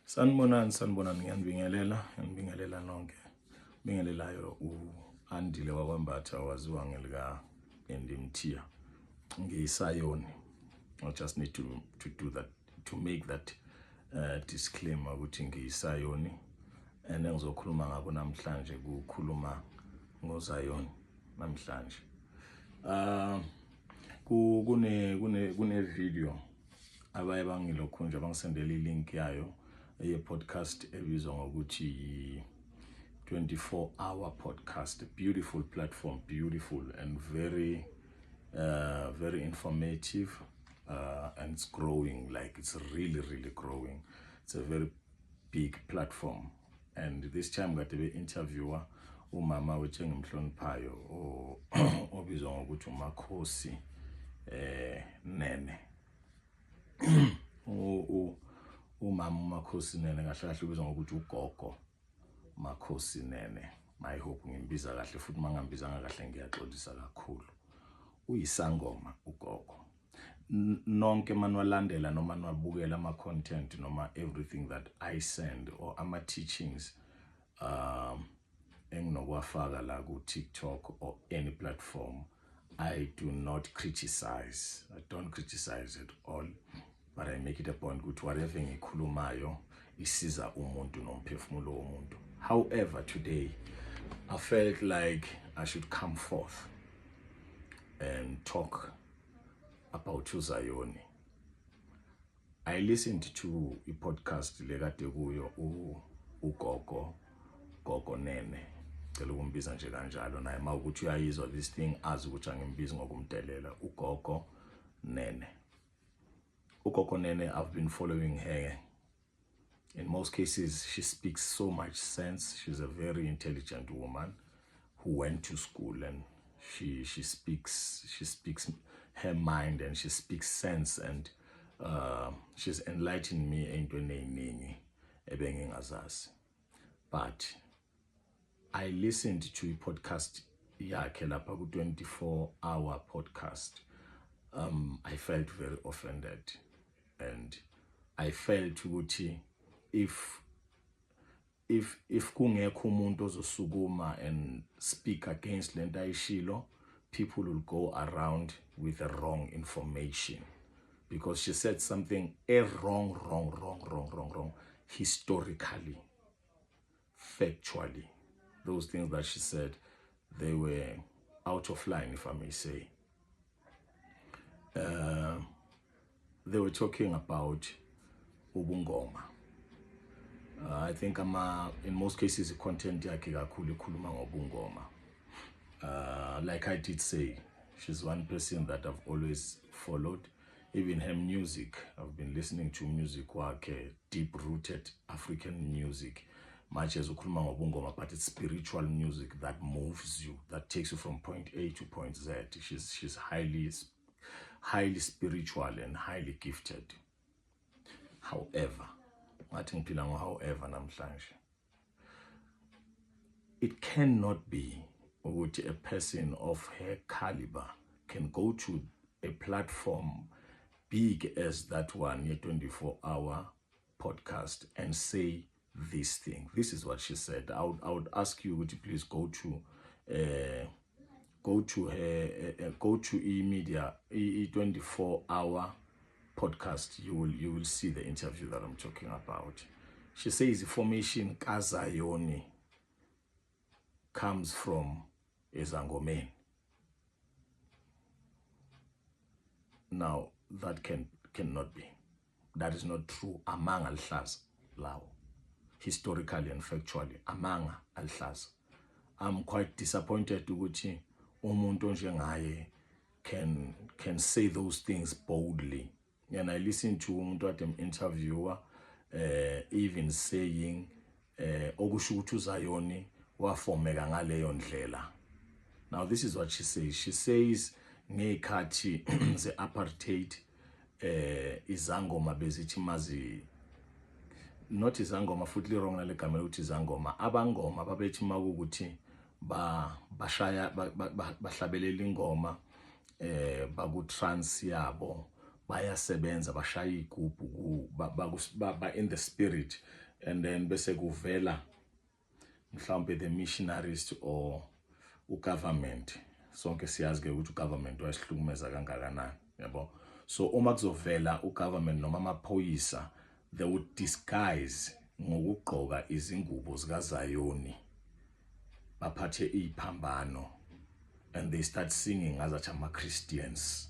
Sanibonani ngiyanibingelela nonke. Bingelelayo Andile wakwambatha waziwa ngelika Endimthia. Ngiyisayoni. I just need to do that, to make that disclaimer ukuthi ngiyisayoni. Engizokhuluma ngabo namhlanje kukhuluma ngoZayoni namhlanje. Kune video abaye bangilokhunja bangisendela ilink yayo podcast ebizwa ngokuthi 24-hour podcast. Beautiful platform, beautiful and very informative, and it's growing, like it's really growing. It's a very big platform, and this time got to be interviewer umama wetshengimhloniphayo obizwa ngokuthi uMakhosi Nene. Umama uMakhosi Nene kahle ubizwa ngokuthi uGogo Makhosi Nene. I hope ngimbiza kahle, futhi mangambizanga kahle ngiyaxolisa kakhulu. Uyisangoma uGogo. Nonke manwalandela noma nwabukela ama content noma everything that I send or ama teachings enginokwafaka la ku TikTok or any platform, I do not criticize. I don't criticize at all, but I make it a point ukuthi whatever ngikhulumayo isiza umuntu nomphefumulo womuntu. However, today I felt like I should come forth and talk about uZayoni. I listened to a podcast lekade kuyo uGogo Nene. Cela ukumbiza nje kanjalo naye mawukuthi uyayizwa this thing azi ukuthi angimbizi ngokumdelela uGogo Nene. uGogo Nene, I've been following her. In most cases, she speaks so much sense. She's a very intelligent woman who went to school, and she speaks her mind, and she speaks sense, and she's enlightened me entweni eziningi ebengingazazi. But I listened to a podcast yakhe lapha ku 24-hour podcast. I felt very offended, and I felt ukuthi if kungekho umuntu ozosukuma and speak against lento ayishilo, people will go around with the wrong information, because she said something wrong historically, factually. Those things that she said, they were out of line, if I may say. They were talking about ubungoma. I think in most cases the content yakhe kakhulu ikhuluma ngobungoma. Like I did say, she's one person that I've always followed. Even her music, I've been listening to music wakhe, deep-rooted African music. Much as ukhuluma ngobungoma, but it's spiritual music that moves you, that takes you from point A to point Z. She's highly spiritual and highly gifted. However, namhlanje, it cannot be ukuthi a person of her caliber can go to a platform big as that one, a 24-hour podcast, and say this thing. This is what she said. I would ask you, would you please go to her, go to e-media, 24-hour podcast. You will see the interview that I'm talking about. She says the formation kaZayoni comes from Ezangomeni. Now that cannot be. That is not true among al-Hlaza lawo. Historically and factually, among al-Hlaza. I'm quite disappointed ukuthi umuntu njengaye can say those things boldly. And I listened to umuntu at an interviewer even saying okusho ukuthi uZayoni wafomeka ngaleyo ndlela. Now this is what she says. She says ngekhathi ze apartheid izangoma bezithi mazi, not izangoma, futhi wrong nale gama ukuthi izangoma, abangoma babethi makuthi bashaya bahlabelela ingoma baku trance yabo bayasebenza bashaya igubhu ba in the spirit, and then bese kuvela mhlawumbe the missionaries or ugovernment. Sonke siyazi ke ukuthi ugovernment wayesihlukumeza kangakanani, yabo. So uma kuzovela ugovernment noma amaphoyisa, they would disguise ngokugqoka izingubo zikaZayoni, baphathe iphambano, and they start singing as Christians.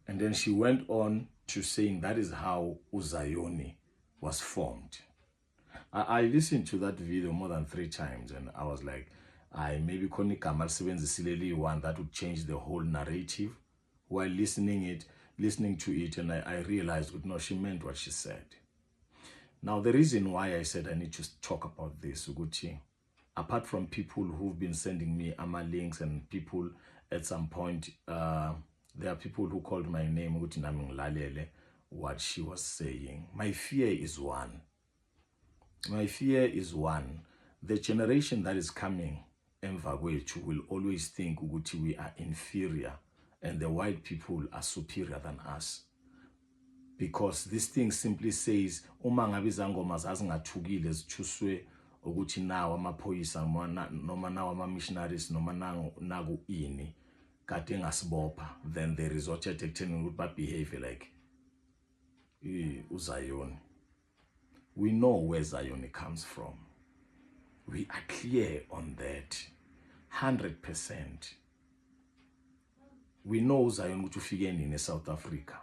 And then she went on to saying that is how uZayoni was formed. I listened to that video more than 3 times, and I was like, maybe Connie Kamal Sileli one that would change the whole narrative. While listening to it, and I realized, no, she meant what she said. Now, the reason why I said I need to talk about this, Uguchi, apart from people who've been sending me AMA links, and people at some point, there are people who called my name, Uguchi Naming Lalele, what she was saying. My fear is one. My fear is one. The generation that is coming, emva kwethu, will always think Uguchi we are inferior and the white people are superior than us. Because this thing simply says, uma ngabe izangoma zazingathukile zithuswe ukuthi nawo amaphoyisa noma nawo ama-missionaries noma naku ini kade ngasibopha, then they resorted ekutheni ukuthi ba-behave like uZayoni. We know where Zayoni comes from. We are clear on that, 100%. We know uZayoni ukuthi ufike nini eSouth Africa.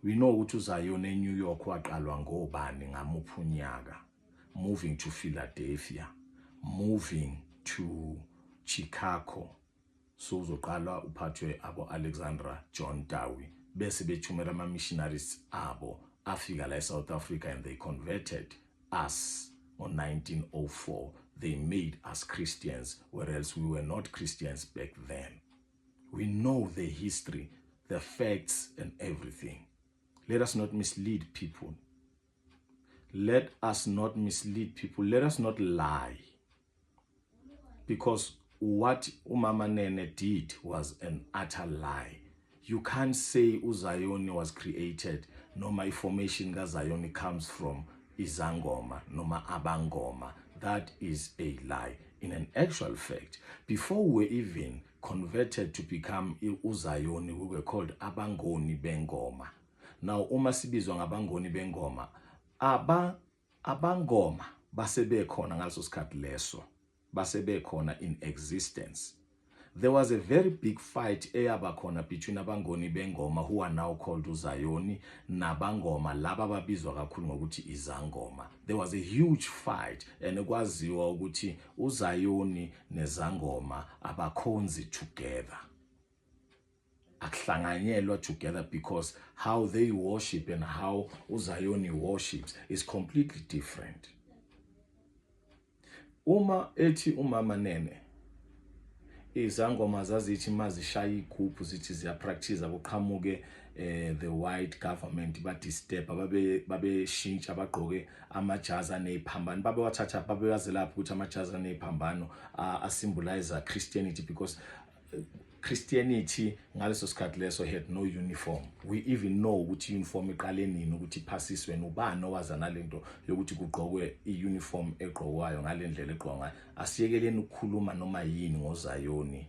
We know ukuthi uZayoni eNew York waqalwa ngobani ngamuphi unyaka, moving to Philadelphia, moving to Chicago. So uzoqala uphathwe abo Alexandra John Dowie, bese bethumela ama missionaries abo afika la eSouth Africa, and they converted us on 1904. They made us Christians, whereas we were not Christians back then. We know the history, the facts, and everything. Let us not mislead people. Let us not mislead people. Let us not lie. Because what Umama Nene did was an utter lie. You can't say uZayoni was created, noma information kaZayoni comes from izangoma, noma abangoma. That is a lie. In an actual fact, before we were even converted to become uZayoni, we were called abangoni bengoma. Now, uma sibizwa ngabangoni bengoma, abangoma basebe khona ngaleso sikhathi leso, basebe khona in existence. There was a very big fight eyabakona between abangoni bengoma, who are now called uZayoni, nabangoma laba babizwa kakhulu ngokuthi izangoma. There was a huge fight, and ekwaziwa ukuthi uZayoni nezangoma abakhonzi together. Akuhlanganyelwa together, because how they worship and how uZayoni worships is completely different. Uma ethi Umama Nene, izangoma zazithi mazishaya igubhu zithi ziyapractice akuqhamuke the white government badisturb babeshintsha bagqoke amajazi aneziphambano, babewathatha babewazelapha ukuthi amajazi aneziphambano asymbolize Christianity, because Christianity ngaleso sikhathi leso had no uniform. We even know ukuthi uniform iqale nini, ukuthi iphasiswe nobani owazana lento yokuthi kugqokwe iuniform egqokwayo ngalendlela egqonga. Asiyekeleni ukukhuluma noma yini ngoZayoni.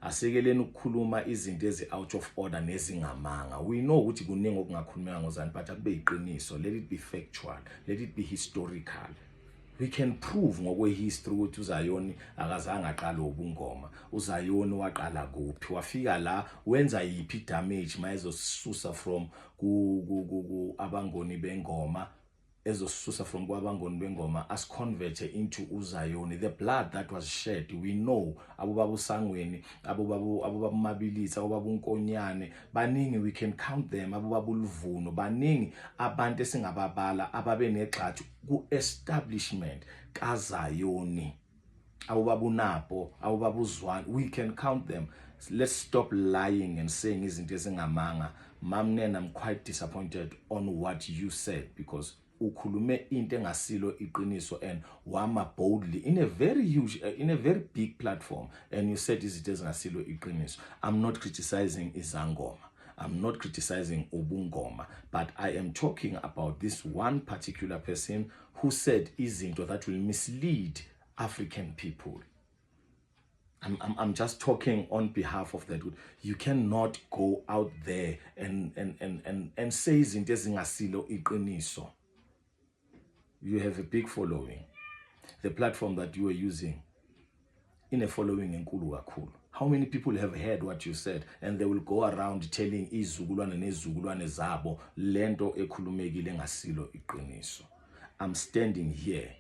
Asiyekeleni ukukhuluma izinto ezi out of order nezingamanga. We know ukuthi kuningi okungakhulumeka ngoZayoni, but akube iqiniso. Let it be factual. Let it be historical. We can prove ngokwehistory ukuthi uZayoni akazange aqala ubungoma. uZayoni waqala kuphi, wafika la wenza yipi damage mayezosusa from ku abangoni bengoma, ezosusa from kwabangoni bengoma as converted into uZayoni. The blood that was shed, we know abobabu Sangweni, abobabu Mabilitsi, abobabu Nkonyane, baningi, we can count them, abobabu Luvuno, baningi abantu esingababala ababe negxathu ku establishment kaZayoni, abobabu Napo, abobabu Zwane, we can count them. Let's stop lying and saying izinto ezingamanga. Mam Nene, I'm quite disappointed on what you said, because ukhulume into engasilo iqiniso and wama boldly in a very huge in a very big platform, and you said izinto ezingasilo iqiniso. I'm not criticizing izangoma. I'm not criticizing Obungoma, but I am talking about this one particular person who said izinto that will mislead African people. I'm just talking on behalf of that. You cannot go out there and say izinto ezingasilo iqiniso. You have a big following. The platform that you are using in a following enkulu kakhulu. How many people have heard what you said and they will go around telling izukulwane nezukulwane zabo lento ekhulumekile ngasilo iqiniso? I'm standing here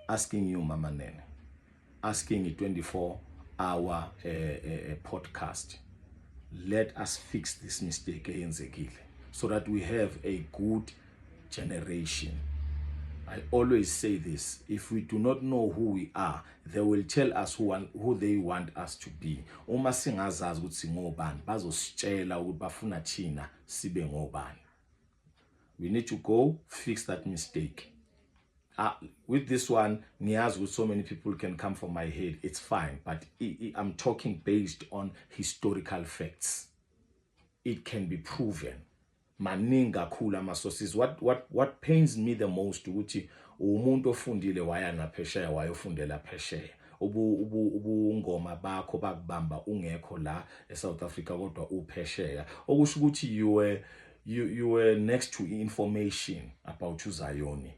asking you, Mama Nene, asking a 24-hour podcast. Let us fix this mistake eyenzekile so that we have a good generation. I always say this, if we do not know who we are, they will tell us who they want us to be. Uma singazazi ukuthi ngobani, bazositshela ukuthi bafuna thina sibe ngobani. We need to go fix that mistake. With this one, ngiyazi ukuthi so many people can come from my head. It's fine, but I'm talking based on historical facts. It can be proven. Maningi kakhulu ama sources. What pains me the most ukuthi umuntu ofundile waya ngaphesheya wayofundela phesheya. Ubungoma bakho bakubamba ungekho la eSouth Africa kodwa uphesheya. Okusho ukuthi you were next to information about uZayoni.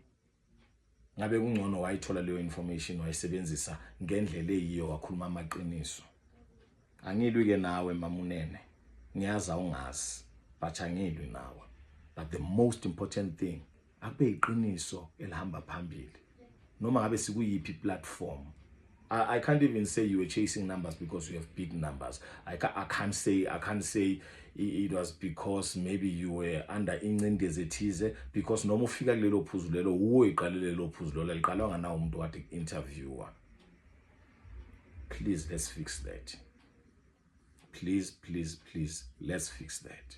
Ngabe kungcono wayithola leyo information wayisebenzisa ngendlela eyiyo wakhuluma amaqiniso. Angilwi ke nawe mamunene. Ngiyaza ungazi. Bachangilwe nawe. But the most important thing, akube iqiniso elihamba phambili. Noma ngabe sikuyiphi platform. I can't even say you were chasing numbers because you have big numbers. I can't say it was because maybe you were under incindezi ethize, because noma ufika kulelo phuzu lelo uwe iqalele lelo phuzu lelo liqalwa ngana umuntu wathi interviewer. Please, let's fix that. Please, let's fix that.